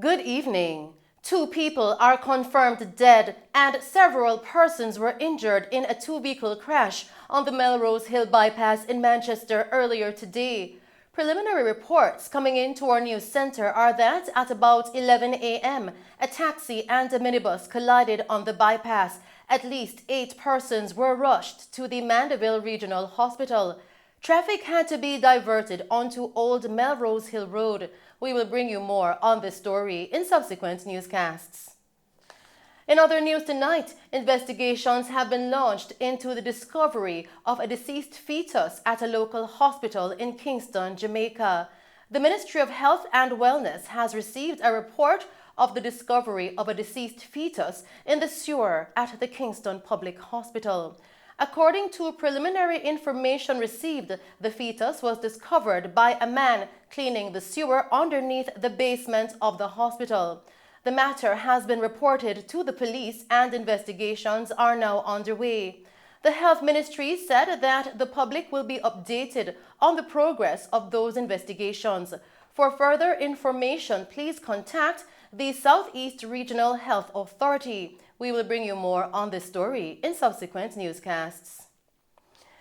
Good evening. 2 people are confirmed dead and several persons were injured in a two-vehicle crash on the Melrose Hill bypass in Manchester earlier today. Preliminary reports coming into our news center are that at about 11 a.m., a taxi and a minibus collided on the bypass. At least 8 persons were rushed to the Mandeville Regional Hospital. Traffic had to be diverted onto Old Melrose Hill Road. We will bring you more on this story in subsequent newscasts. In other news tonight, investigations have been launched into the discovery of a deceased fetus at a local hospital in Kingston, Jamaica. The Ministry of Health and Wellness has received a report of the discovery of a deceased fetus in the sewer at the Kingston Public Hospital. According to preliminary information received, the fetus was discovered by a man cleaning the sewer underneath the basement of the hospital. The matter has been reported to the police and investigations are now underway. The Health Ministry said that the public will be updated on the progress of those investigations. For further information, please contact the Southeast Regional Health Authority. We will bring you more on this story in subsequent newscasts.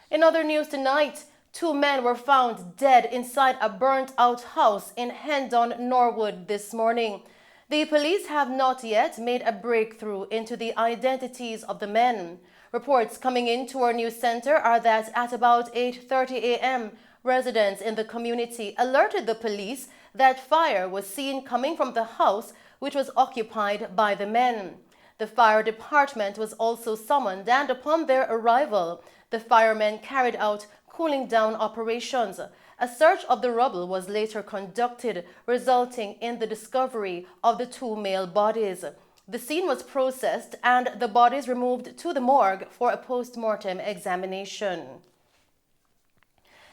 In other news tonight, 2 men were found dead inside a burnt-out house in Hendon, Norwood this morning. The police have not yet made a breakthrough into the identities of the men. Reports coming into our news center are that at about 8:30 a.m., residents in the community alerted the police that fire was seen coming from the house which was occupied by the men. The fire department was also summoned, and upon their arrival, the firemen carried out cooling down operations. A search of the rubble was later conducted, resulting in the discovery of the 2 male bodies. The scene was processed and the bodies removed to the morgue for a post-mortem examination.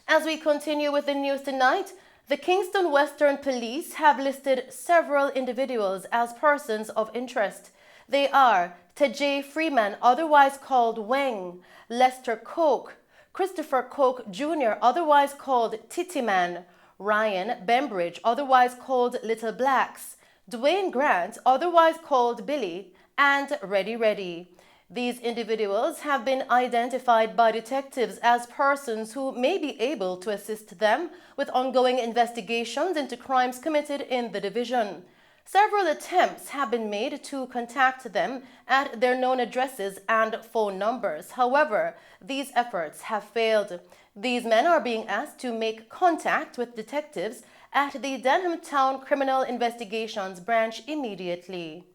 As we continue with the news tonight, the Kingston Western Police have listed several individuals as persons of interest. They are Tajay Freeman, otherwise called Weng, Lester Coke, Christopher Coke Jr., otherwise called Tittyman, Ryan Bembridge, otherwise called Little Blacks, Dwayne Grant, otherwise called Billy, and Reddy Reddy. These individuals have been identified by detectives as persons who may be able to assist them with ongoing investigations into crimes committed in the division. Several attempts have been made to contact them at their known addresses and phone numbers. However, these efforts have failed. These men are being asked to make contact with detectives at the Denham Town Criminal Investigations Branch immediately.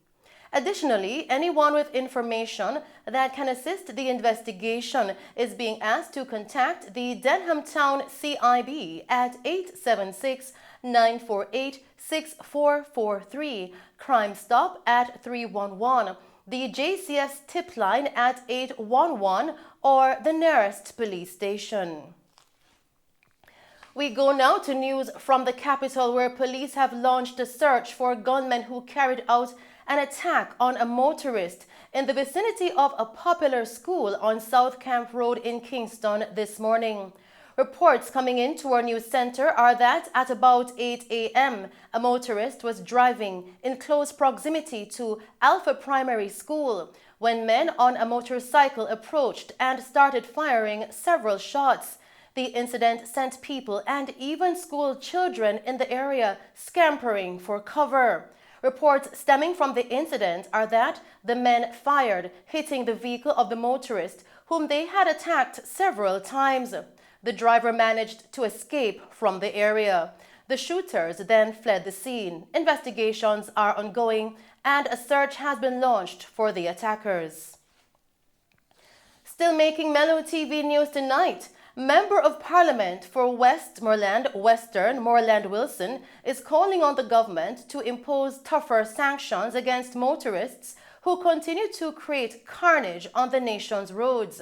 Additionally, anyone with information that can assist the investigation is being asked to contact the Denham Town CIB at 876-948-6443, Crime Stop at 311, the JCS tip line at 811, or the nearest police station. We go now to news from the capital, where police have launched a search for gunmen who carried out an attack on a motorist in the vicinity of a popular school on South Camp Road in Kingston this morning. Reports coming into our news center are that at about 8 a.m., a motorist was driving in close proximity to Alpha Primary School when men on a motorcycle approached and started firing several shots. The incident sent people and even school children in the area scampering for cover. Reports stemming from the incident are that the men fired, hitting the vehicle of the motorist, whom they had attacked several times. The driver managed to escape from the area. The shooters then fled the scene. Investigations are ongoing and a search has been launched for the attackers. Still making Mello TV news tonight, Member of Parliament for Westmoreland Western, Moreland Wilson, is calling on the government to impose tougher sanctions against motorists who continue to create carnage on the nation's roads.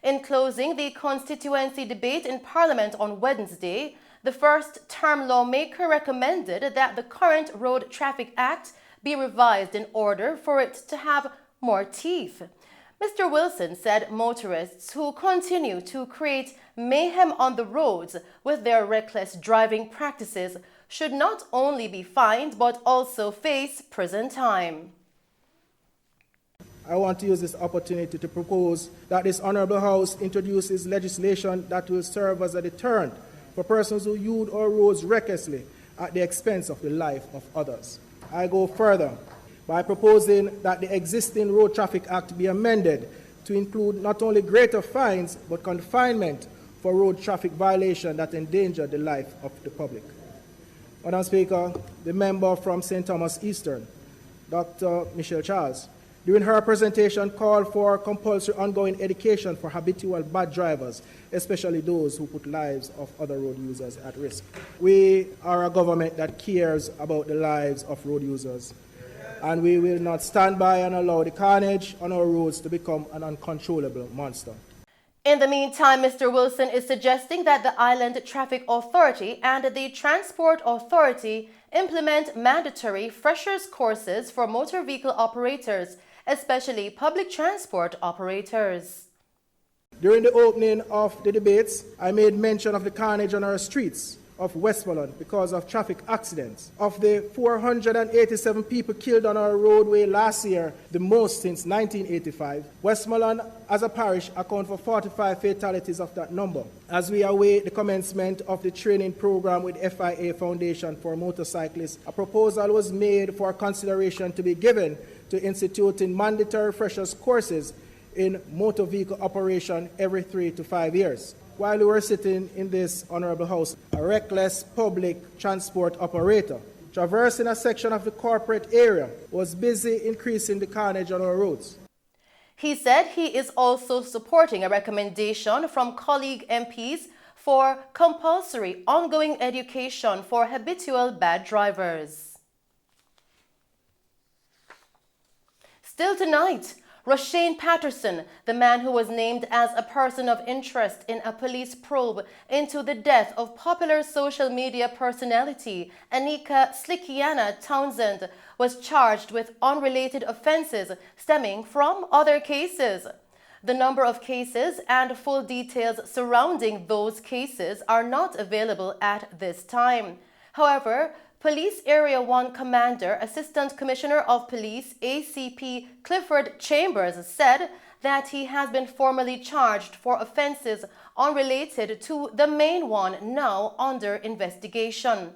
In closing the constituency debate in Parliament on Wednesday, the first-term lawmaker recommended that the current Road Traffic Act be revised in order for it to have more teeth. Mr. Wilson said motorists who continue to create mayhem on the roads with their reckless driving practices should not only be fined but also face prison time. I want to use this opportunity to propose that this Honourable House introduces legislation that will serve as a deterrent for persons who use our roads recklessly at the expense of the life of others. I go further by proposing that the existing Road Traffic Act be amended to include not only greater fines but confinement for road traffic violation that endanger the life of the public. Madam Speaker, the member from St. Thomas Eastern, Dr. Michelle Charles, during her presentation called for compulsory ongoing education for habitual bad drivers, especially those who put lives of other road users at risk. We are a government that cares about the lives of road users, and we will not stand by and allow the carnage on our roads to become an uncontrollable monster. In the meantime, Mr. Wilson is suggesting that the Island Traffic Authority and the Transport Authority implement mandatory freshers courses for motor vehicle operators, especially public transport operators. During the opening of the debates, I made mention of the carnage on our streets of Westmoreland because of traffic accidents. Of the 487 people killed on our roadway last year, the most since 1985, Westmoreland as a parish account for 45 fatalities of that number. As we await the commencement of the training program with FIA Foundation for motorcyclists, a proposal was made for consideration to be given to instituting mandatory freshers courses in motor vehicle operation every 3 to 5 years. While we were sitting in this Honourable House, a reckless public transport operator traversing a section of the corporate area was busy increasing the carnage on our roads. He said he is also supporting a recommendation from colleague MPs for compulsory ongoing education for habitual bad drivers. Still tonight, Roshane Patterson, the man who was named as a person of interest in a police probe into the death of popular social media personality Anika Slickiana Townsend, was charged with unrelated offences stemming from other cases. The number of cases and full details surrounding those cases are not available at this time. However, Police Area 1 Commander, Assistant Commissioner of Police, ACP Clifford Chambers, said that he has been formally charged for offences unrelated to the main one now under investigation.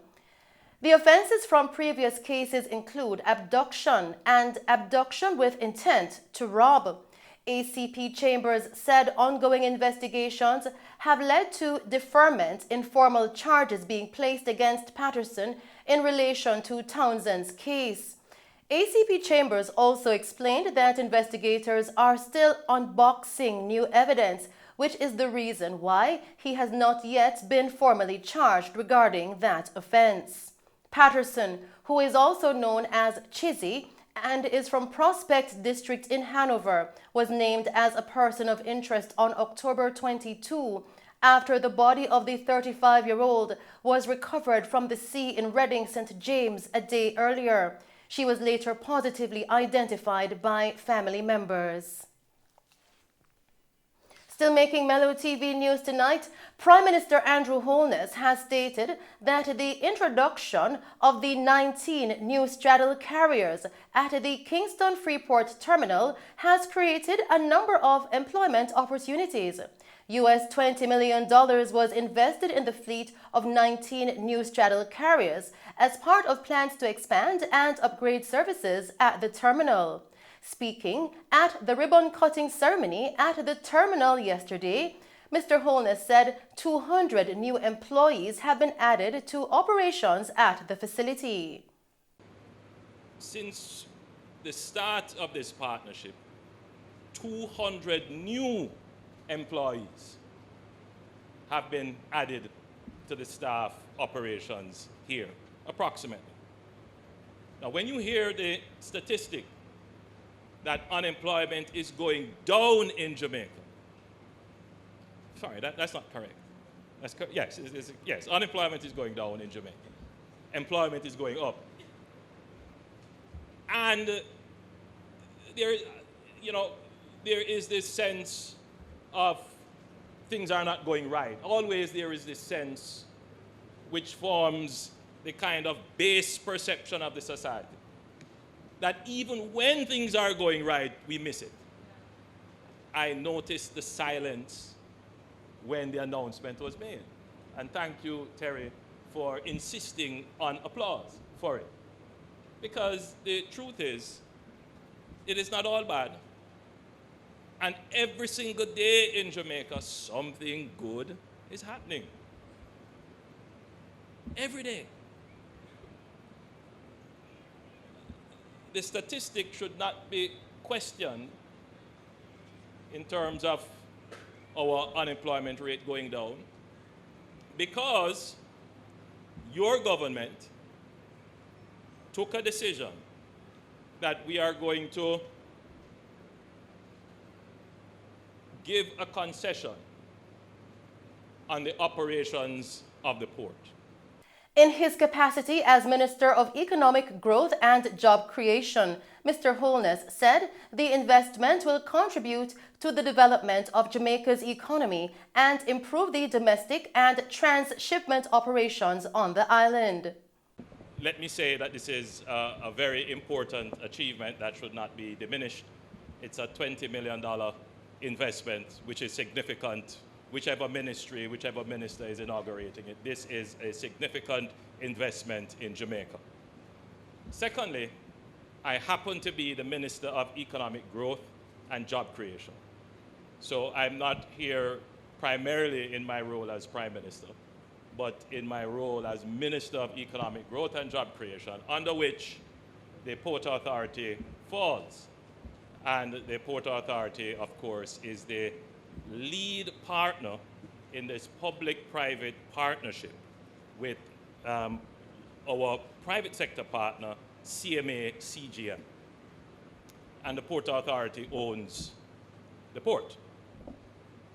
The offences from previous cases include abduction and abduction with intent to rob. ACP Chambers said ongoing investigations have led to deferment in formal charges being placed against Patterson in relation to Townsend's case. ACP Chambers also explained that investigators are still unboxing new evidence, which is the reason why he has not yet been formally charged regarding that offense. Patterson, who is also known as Chizzy and is from Prospect District in Hanover, was named as a person of interest on October 22 after the body of the 35-year-old was recovered from the sea in Reading, St. James a day earlier. She was later positively identified by family members. Still making Mello TV news tonight, Prime Minister Andrew Holness has stated that the introduction of the 19 new straddle carriers at the Kingston Freeport Terminal has created a number of employment opportunities. US $20 million was invested in the fleet of 19 new straddle carriers as part of plans to expand and upgrade services at the terminal. Speaking at the ribbon-cutting ceremony at the terminal yesterday, Mr. Holness said 200 new employees have been added to operations at the facility. Since the start of this partnership, 200 new employees have been added to the staff operations here, approximately. Now, when you hear the statistic that unemployment is going down in Jamaica. Sorry, that's not correct. Yes, unemployment is going down in Jamaica. Employment is going up. And there is this sense of things are not going right. Always there is this sense which forms the kind of base perception of the society that even when things are going right, we miss it. I noticed the silence when the announcement was made. And thank you, Terry, for insisting on applause for it. Because the truth is, it is not all bad. And every single day in Jamaica, something good is happening. Every day. The statistic should not be questioned in terms of our unemployment rate going down, because your government took a decision that we are going to give a concession on the operations of the port. In his capacity as Minister of Economic Growth and Job Creation, Mr. Holness said the investment will contribute to the development of Jamaica's economy and improve the domestic and transshipment operations on the island. Let me say that this is a very important achievement that should not be diminished. It's a $20 million investment, which is significant. Whichever ministry, whichever minister is inaugurating it, this is a significant investment in Jamaica. Secondly, I happen to be the Minister of Economic Growth and Job Creation. So I'm not here primarily in my role as Prime Minister, but in my role as Minister of Economic Growth and Job Creation, under which the Port Authority falls. And the Port Authority, of course, is the lead partner in this public-private partnership with our private sector partner, CMA CGM. And the Port Authority owns the port.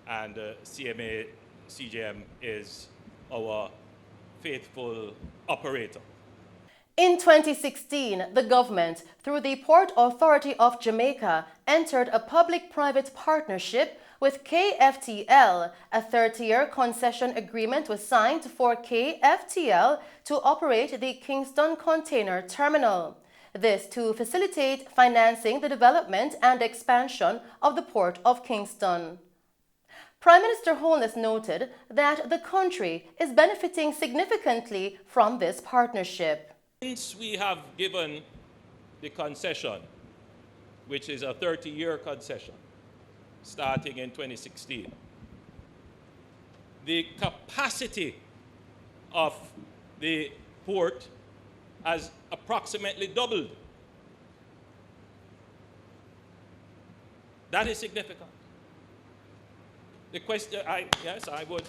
And CMA CGM is our faithful operator. In 2016, the government, through the Port Authority of Jamaica, entered a public-private partnership with KFTL. A 30-year concession agreement was signed for KFTL to operate the Kingston Container Terminal. This to facilitate financing the development and expansion of the Port of Kingston. Prime Minister Holness noted that the country is benefiting significantly from this partnership. Since we have given the concession, which is a 30-year concession, starting in 2016, the capacity of the port has approximately doubled. That is significant. The question, yes, I would.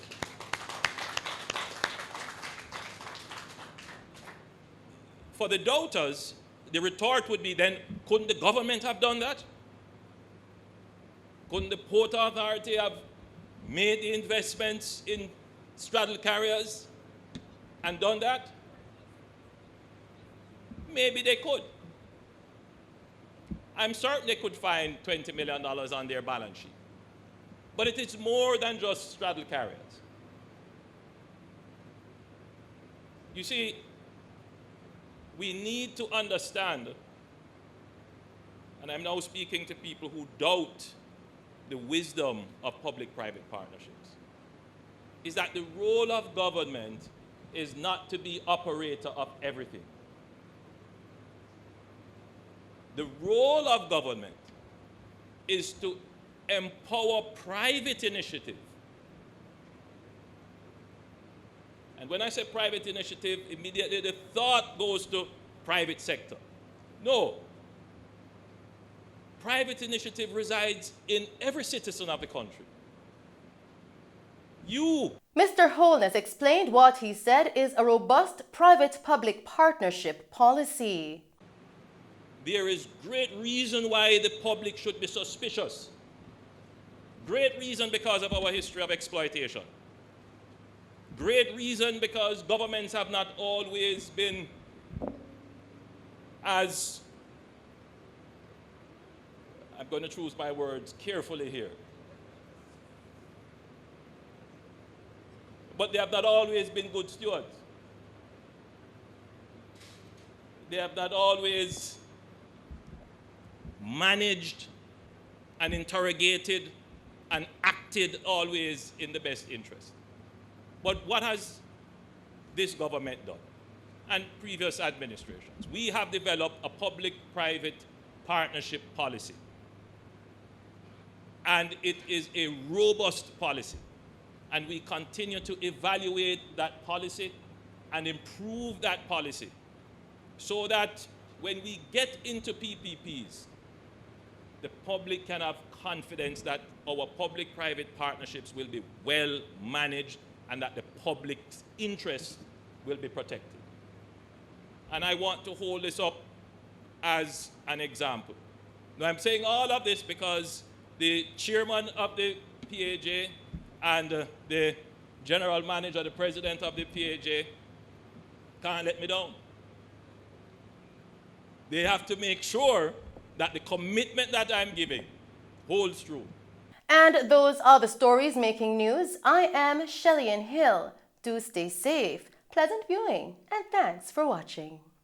For the doubters, the retort would be then, couldn't the government have done that? Couldn't the Port Authority have made the investments in straddle carriers and done that? Maybe they could. I'm certain they could find $20 million on their balance sheet. But it is more than just straddle carriers. You see, we need to understand, and I'm now speaking to people who doubt the wisdom of public-private partnerships, is that the role of government is not to be operator of everything. The role of government is to empower private initiative. And when I say private initiative, immediately the thought goes to private sector. No. Private initiative resides in every citizen of the country. You. Mr. Holness explained what he said is a robust private-public partnership policy. There is great reason why the public should be suspicious. Great reason because of our history of exploitation. Great reason because governments have not always been as, I'm going to choose my words carefully here, but they have not always been good stewards. They have not always managed and interrogated and acted always in the best interest. But what has this government done? And previous administrations? We have developed a public-private partnership policy. And it is a robust policy. And we continue to evaluate that policy and improve that policy so that when we get into PPPs, the public can have confidence that our public-private partnerships will be well managed and that the public's interests will be protected. And I want to hold this up as an example. Now, I'm saying all of this because the chairman of the PAJ and the general manager, the president of the PAJ, can't let me down. They have to make sure that the commitment that I'm giving holds true. And those are the stories making news. I am Shelley Hill. Do stay safe, pleasant viewing, and thanks for watching.